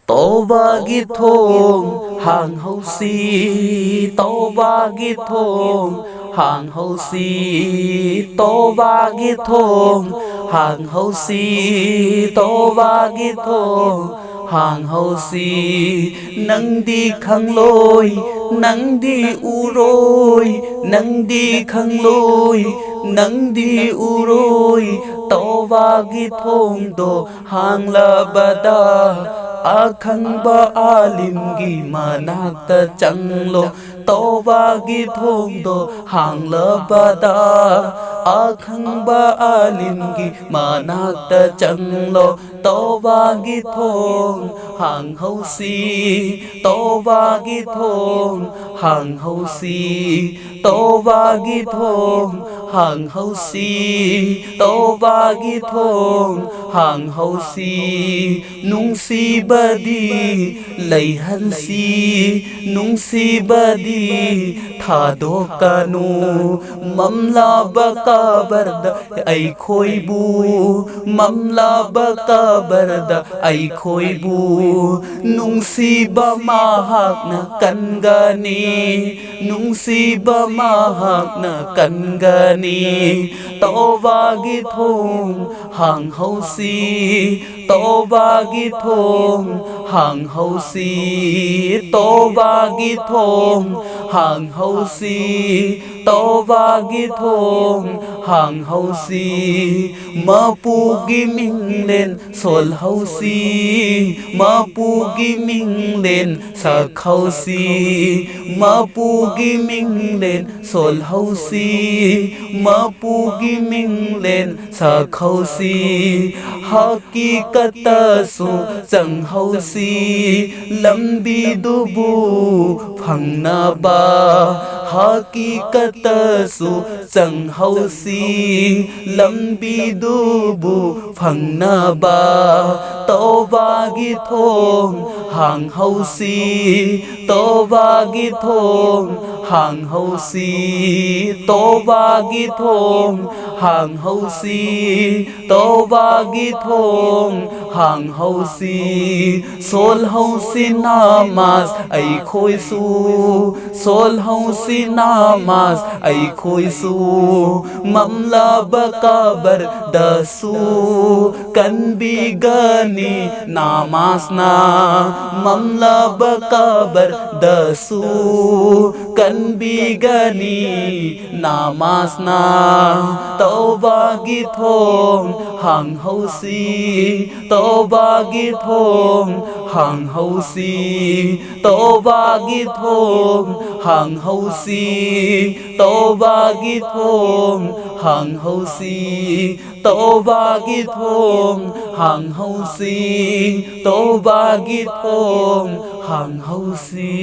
Tawbagi thong hang ho si Tawbagi thong hang ho si Tawbagi thong hang ho si Tawbagi thong hang ho si nang di khang loi nang di u roi nang di khang loi nang di u roi Tawbagi thong do hang la bada akhangba alimgi manakta changlo Tawbagi thongdo hanglabada akhangba alimgi manakta changlo Tawbagi thong hang hosi Tawbagi thong hang hosi Tawbagi thong hang hosi Tawbagi thong hang hosi nungsibadi layhansi nungsibadi thadokanu mamlaba kabarda ai khoibu mamlaba kabarda ai khoibu nungsiba mahakna kangani nungsiba mahakna kangani Tawbagi thong hang hosi Tawbagi thong hang hosi Tawbagi thong hang hosi Tawbagi thong hang hosi mapugi minglen sol hosi mapugi minglen sa hosi mapugi minglen sol hosi mapugi minglen sa hosi hakikata su chang hosi lambi dubu phangnaba hakikata su chang hosi lambi dubu phangnaba Tawbagi thong hang hosi Tawbagi thong hang hosi Tawbagi thong hang hosi Tawbagi thong hang hosi sol hosi namas ai khoi su sol hosi namas ai khoi su mamlaba kabar dasu kan bigani namas na mamlaba kabar dasu kan bigani namas na Tawbagi thong hang hosi Tawbagi thong hang hosi Tawbagi thong hang hosi Tawbagi thong hang hosi Tawbagi thong hang hosi Tawbagi thong hang hosi